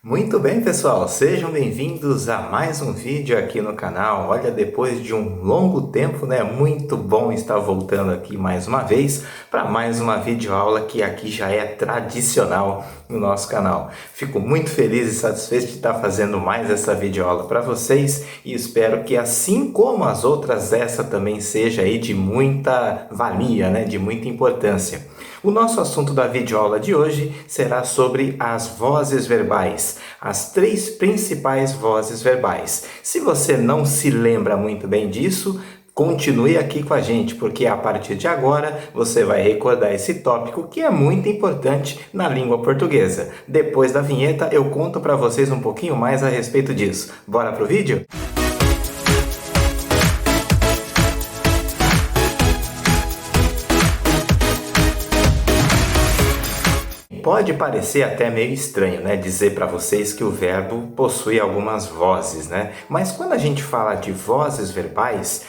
Muito bem, pessoal, sejam bem-vindos a mais um vídeo aqui no canal. Olha, depois de um longo tempo, né, muito bom estar voltando aqui mais uma vez para mais uma videoaula que aqui já é tradicional no nosso canal. Fico muito feliz e satisfeito de estar fazendo mais essa videoaula para vocês e espero que, assim como as outras, essa também seja aí de muita valia, né, de muita importância. O nosso assunto da videoaula de hoje será sobre as vozes verbais, as 3 principais vozes verbais. Se você não se lembra muito bem disso, continue aqui com a gente, porque a partir de agora você vai recordar esse tópico que é muito importante na língua portuguesa. Depois da vinheta eu conto para vocês um pouquinho mais a respeito disso. Bora pro vídeo? Pode parecer até meio estranho, né, dizer para vocês que o verbo possui algumas vozes, né? Mas quando a gente fala de vozes verbais,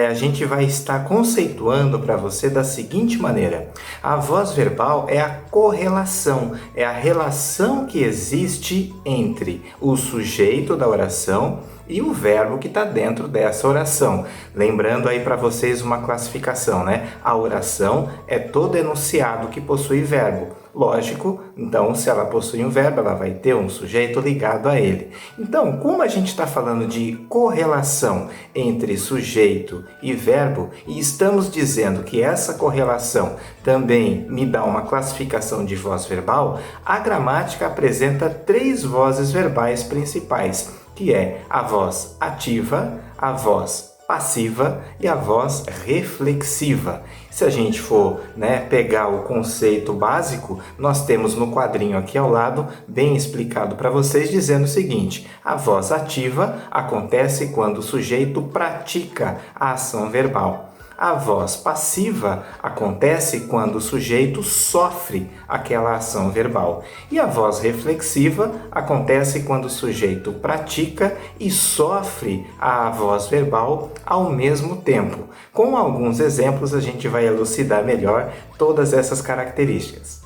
a gente vai estar conceituando para você da seguinte maneira. A voz verbal é a correlação, é a relação que existe entre o sujeito da oração e o verbo que está dentro dessa oração. Lembrando aí para vocês uma classificação, né? A oração é todo enunciado que possui verbo. Lógico, então, se ela possui um verbo, ela vai ter um sujeito ligado a ele. Então, como a gente está falando de correlação entre sujeito e verbo, e estamos dizendo que essa correlação também me dá uma classificação de voz verbal, a gramática apresenta 3 vozes verbais principais, que é a voz ativa, a voz passiva e a voz reflexiva. Se a gente for, pegar o conceito básico, nós temos no quadrinho aqui ao lado, bem explicado para vocês, dizendo o seguinte: a voz ativa acontece quando o sujeito pratica a ação verbal. A voz passiva acontece quando o sujeito sofre aquela ação verbal. E a voz reflexiva acontece quando o sujeito pratica e sofre a voz verbal ao mesmo tempo. Com alguns exemplos, a gente vai elucidar melhor todas essas características.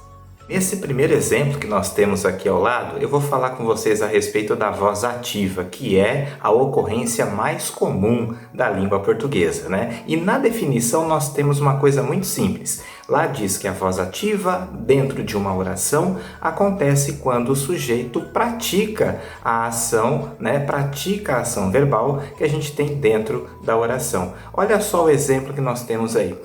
Nesse primeiro exemplo que nós temos aqui ao lado, eu vou falar com vocês a respeito da voz ativa, que é a ocorrência mais comum da língua portuguesa, né? E na definição nós temos uma coisa muito simples. Lá diz que a voz ativa, dentro de uma oração, acontece quando o sujeito pratica a ação, pratica a ação verbal que a gente tem dentro da oração. Olha só o exemplo que nós temos aí.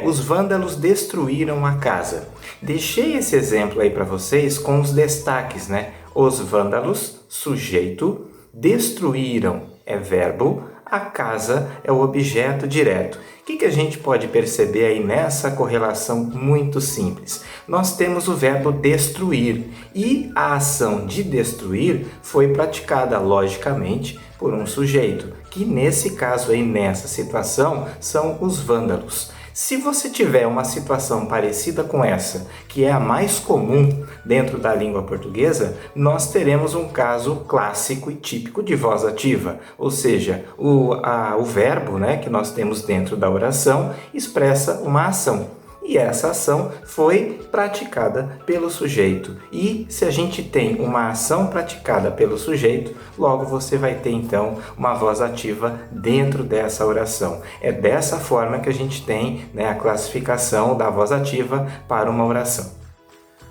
Os vândalos destruíram a casa. Deixei esse exemplo aí para vocês com os destaques, Os vândalos, sujeito, destruíram é verbo, a casa é o objeto direto. O que a gente pode perceber aí nessa correlação muito simples? Nós temos o verbo destruir e a ação de destruir foi praticada logicamente por um sujeito, que nesse caso aí, nessa situação, são os vândalos. Se você tiver uma situação parecida com essa, que é a mais comum dentro da língua portuguesa, nós teremos um caso clássico e típico de voz ativa, ou seja, o verbo que nós temos dentro da oração expressa uma ação. E essa ação foi praticada pelo sujeito. E se a gente tem uma ação praticada pelo sujeito, logo você vai ter então uma voz ativa dentro dessa oração. É dessa forma que a gente tem a classificação da voz ativa para uma oração.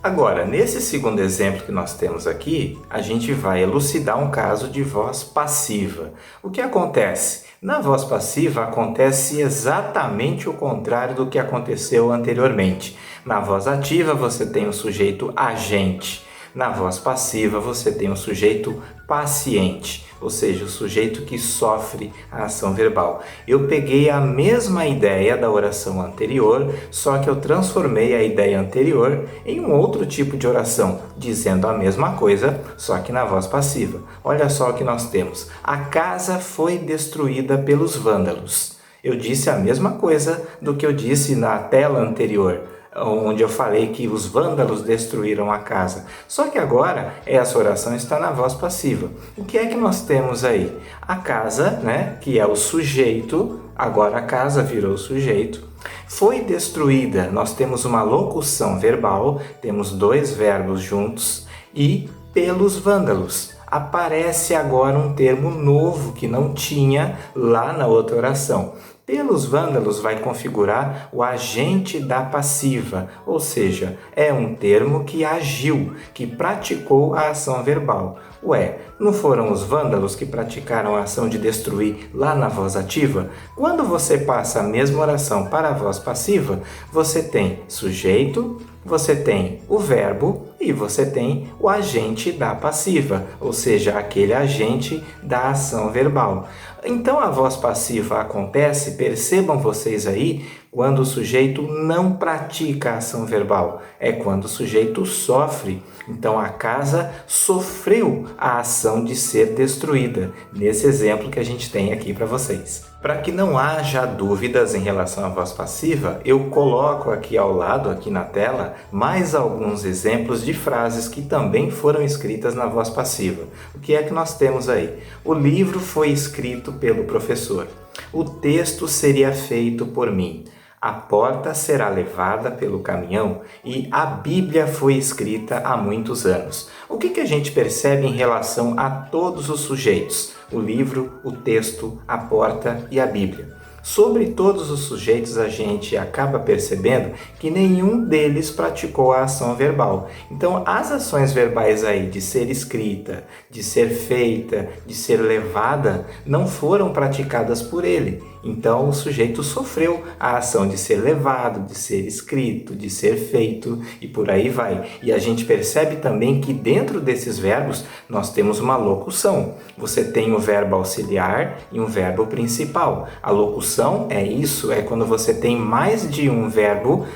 Agora, nesse segundo exemplo que nós temos aqui, a gente vai elucidar um caso de voz passiva. O que acontece? Na voz passiva acontece exatamente o contrário do que aconteceu anteriormente. Na voz ativa você tem o sujeito agente. Na voz passiva você tem o sujeito paciente, ou seja, o sujeito que sofre a ação verbal. Eu peguei a mesma ideia da oração anterior, só que eu transformei a ideia anterior em um outro tipo de oração, dizendo a mesma coisa, só que na voz passiva. Olha só o que nós temos. A casa foi destruída pelos vândalos. Eu disse a mesma coisa do que eu disse na tela anterior, onde eu falei que os vândalos destruíram a casa. Só que agora essa oração está na voz passiva. O que é que nós temos aí? A casa, que é o sujeito, agora a casa virou sujeito, foi destruída. Nós temos uma locução verbal, temos 2 verbos juntos e pelos vândalos. Aparece agora um termo novo que não tinha lá na outra oração. Pelos vândalos vai configurar o agente da passiva, ou seja, é um termo que agiu, que praticou a ação verbal. Ué, não foram os vândalos que praticaram a ação de destruir lá na voz ativa? Quando você passa a mesma oração para a voz passiva, você tem sujeito, você tem o verbo e você tem o agente da passiva, ou seja, aquele agente da ação verbal. Então a voz passiva acontece, percebam vocês aí, quando o sujeito não pratica a ação verbal, é quando o sujeito sofre. Então a casa sofreu a ação de ser destruída, nesse exemplo que a gente tem aqui para vocês. Para que não haja dúvidas em relação à voz passiva, eu coloco aqui ao lado, aqui na tela, mais alguns exemplos de frases que também foram escritas na voz passiva. O que é que nós temos aí? O livro foi escrito pelo professor. O texto seria feito por mim. A porta será levada pelo caminhão e a Bíblia foi escrita há muitos anos. O que a gente percebe em relação a todos os sujeitos? O livro, o texto, a porta e a Bíblia. Sobre todos os sujeitos, a gente acaba percebendo que nenhum deles praticou a ação verbal. Então, as ações verbais aí de ser escrita, de ser feita, de ser levada, não foram praticadas por ele. Então, o sujeito sofreu a ação de ser levado, de ser escrito, de ser feito e por aí vai. E a gente percebe também que dentro desses verbos nós temos uma locução. Você tem o verbo auxiliar e um verbo principal. A locução é isso, é quando você tem mais de um verbo,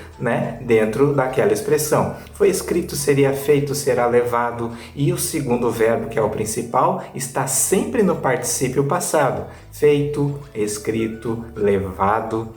dentro daquela expressão. Foi escrito, seria feito, será levado, e o segundo verbo, que é o principal, está sempre no particípio passado. Feito, escrito, levado,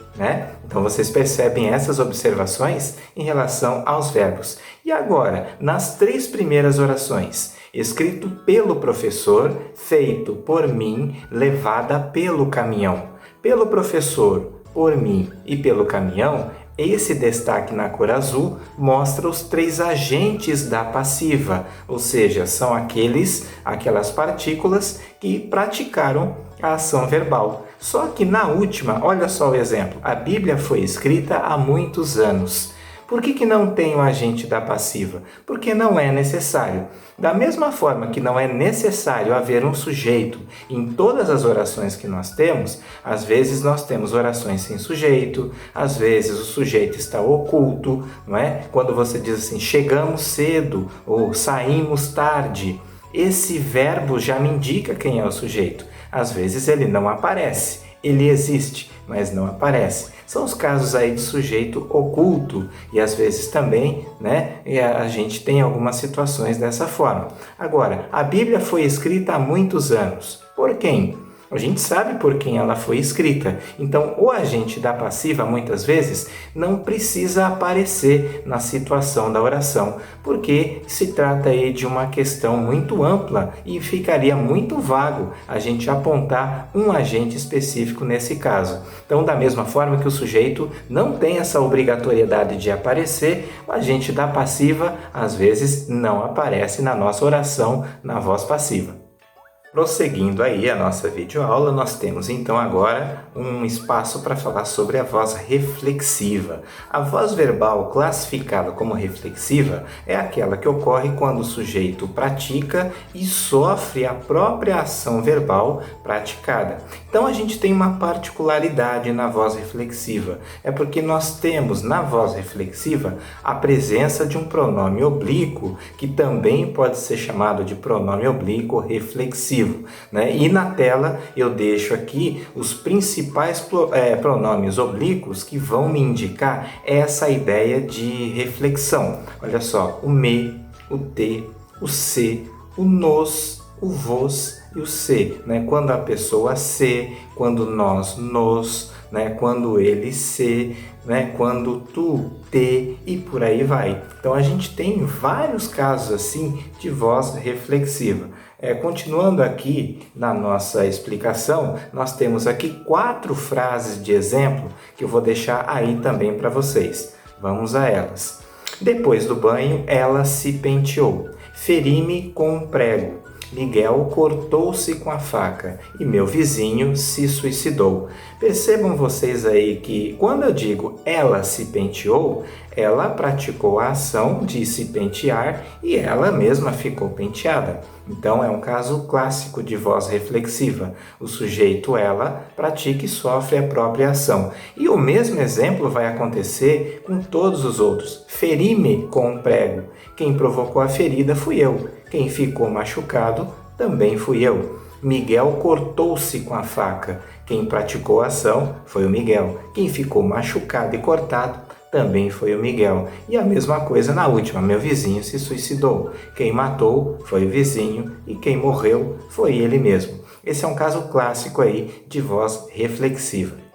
Então vocês percebem essas observações em relação aos verbos. E agora, nas 3 primeiras orações, escrito pelo professor, feito por mim, levada pelo caminhão. Pelo professor, por mim e pelo caminhão, esse destaque na cor azul mostra os 3 agentes da passiva, ou seja, são aquelas partículas que praticaram a ação verbal. Só que na última, olha só o exemplo, a Bíblia foi escrita há muitos anos. Por que não tem o agente da passiva? Porque não é necessário. Da mesma forma que não é necessário haver um sujeito em todas as orações que nós temos, às vezes nós temos orações sem sujeito, às vezes o sujeito está oculto, não é? Quando você diz assim, chegamos cedo ou saímos tarde, esse verbo já me indica quem é o sujeito. Às vezes ele não aparece, ele existe, mas não aparece. São os casos aí de sujeito oculto e às vezes também, a gente tem algumas situações dessa forma. Agora, a Bíblia foi escrita há muitos anos. Por quem? A gente sabe por quem ela foi escrita. Então, o agente da passiva, muitas vezes, não precisa aparecer na situação da oração, porque se trata aí de uma questão muito ampla e ficaria muito vago a gente apontar um agente específico nesse caso. Então, da mesma forma que o sujeito não tem essa obrigatoriedade de aparecer, o agente da passiva, às vezes, não aparece na nossa oração na voz passiva. Prosseguindo aí a nossa videoaula, nós temos então agora um espaço para falar sobre a voz reflexiva. A voz verbal classificada como reflexiva é aquela que ocorre quando o sujeito pratica e sofre a própria ação verbal praticada. Então a gente tem uma particularidade na voz reflexiva, é porque nós temos na voz reflexiva a presença de um pronome oblíquo, que também pode ser chamado de pronome oblíquo reflexivo. E na tela eu deixo aqui os principais pronomes oblíquos que vão me indicar essa ideia de reflexão. Olha só, o me, o te, o se, o nos, o vos e o se. Quando a pessoa se, quando nós nos, quando ele se, quando tu, te e por aí vai. Então a gente tem vários casos assim de voz reflexiva. Continuando aqui na nossa explicação, nós temos aqui 4 frases de exemplo que eu vou deixar aí também para vocês. Vamos a elas. Depois do banho, ela se penteou. Feri-me com um prego. Miguel cortou-se com a faca e meu vizinho se suicidou. Percebam vocês aí que quando eu digo ela se penteou, ela praticou a ação de se pentear e ela mesma ficou penteada. Então é um caso clássico de voz reflexiva. O sujeito ela pratica e sofre a própria ação. E o mesmo exemplo vai acontecer com todos os outros. Feri-me com um prego. Quem provocou a ferida fui eu. Quem ficou machucado também fui eu. Miguel cortou-se com a faca. Quem praticou a ação foi o Miguel. Quem ficou machucado e cortado também foi o Miguel. E a mesma coisa na última, meu vizinho se suicidou. Quem matou foi o vizinho e quem morreu foi ele mesmo. Esse é um caso clássico aí de voz reflexiva.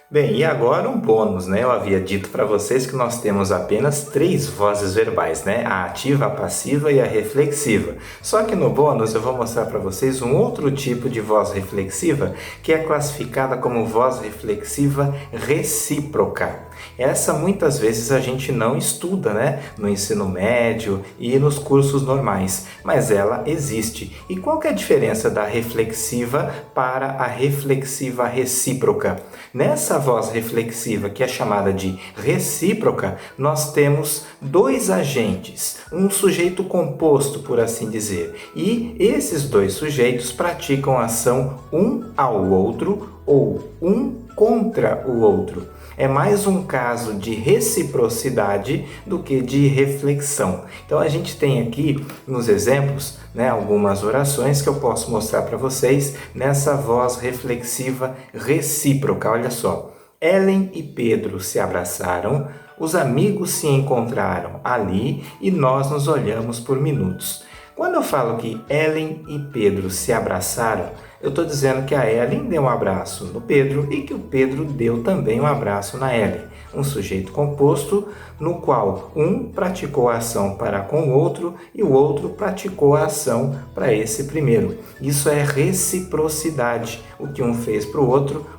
Bem, e agora um bônus, né? Eu havia dito para vocês que nós temos apenas 3 vozes verbais, né? A ativa, a passiva e a reflexiva. Só que no bônus eu vou mostrar para vocês um outro tipo de voz reflexiva que é classificada como voz reflexiva recíproca. Essa muitas vezes a gente não estuda, né? No ensino médio e nos cursos normais, mas ela existe. E qual que é a diferença da reflexiva para a reflexiva recíproca? Nessa voz reflexiva, que é chamada de recíproca, nós temos 2 agentes, um sujeito composto, por assim dizer. E esses 2 sujeitos praticam ação um ao outro ou um contra o outro. É mais um caso de reciprocidade do que de reflexão. Então a gente tem aqui nos exemplos, né, algumas orações que eu posso mostrar para vocês nessa voz reflexiva recíproca. Olha só. Ellen e Pedro se abraçaram, os amigos se encontraram ali e nós nos olhamos por minutos. Quando eu falo que Ellen e Pedro se abraçaram, eu estou dizendo que a Ellen deu um abraço no Pedro e que o Pedro deu também um abraço na Ellen. Um sujeito composto no qual um praticou a ação para com o outro e o outro praticou a ação para esse primeiro. Isso é reciprocidade. O que um fez para o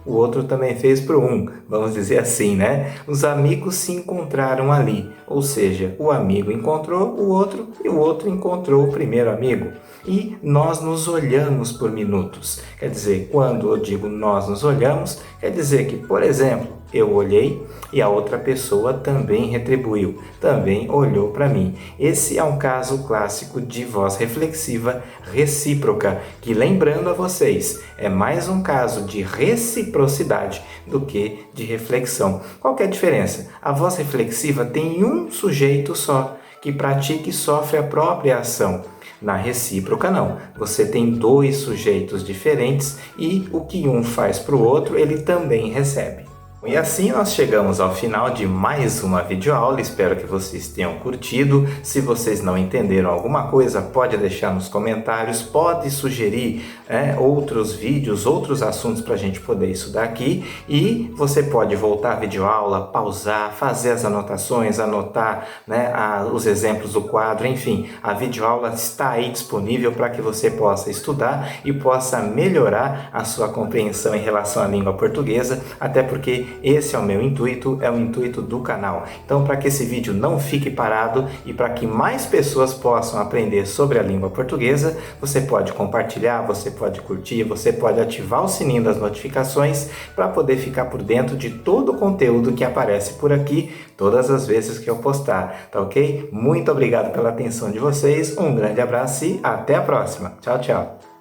outro também fez para um. Vamos dizer assim, né? Os amigos se encontraram ali, ou seja, o amigo encontrou o outro e o outro encontrou o primeiro amigo. E nós nos olhamos por minutos. Quer dizer, quando eu digo nós nos olhamos, quer dizer que, por exemplo, eu olhei e a outra pessoa também retribuiu, também olhou para mim. Esse é um caso clássico de voz reflexiva recíproca, que, lembrando a vocês, é mais um caso de reciprocidade do que de reflexão. Qual que é a diferença? A voz reflexiva tem um sujeito só, que pratica e sofre a própria ação. Na recíproca, não. Você tem 2 sujeitos diferentes e o que um faz para o outro, ele também recebe. E assim nós chegamos ao final de mais uma videoaula, espero que vocês tenham curtido. Se vocês não entenderam alguma coisa, pode deixar nos comentários, pode sugerir outros vídeos, outros assuntos para a gente poder estudar aqui. E você pode voltar à videoaula, pausar, fazer as anotações, anotar os exemplos do quadro, enfim. A videoaula está aí disponível para que você possa estudar e possa melhorar a sua compreensão em relação à língua portuguesa, até porque esse é o meu intuito, é o intuito do canal. Então, para que esse vídeo não fique parado e para que mais pessoas possam aprender sobre a língua portuguesa, você pode compartilhar, você pode curtir, você pode ativar o sininho das notificações para poder ficar por dentro de todo o conteúdo que aparece por aqui todas as vezes que eu postar, tá ok? Muito obrigado pela atenção de vocês, um grande abraço e até a próxima. Tchau, tchau!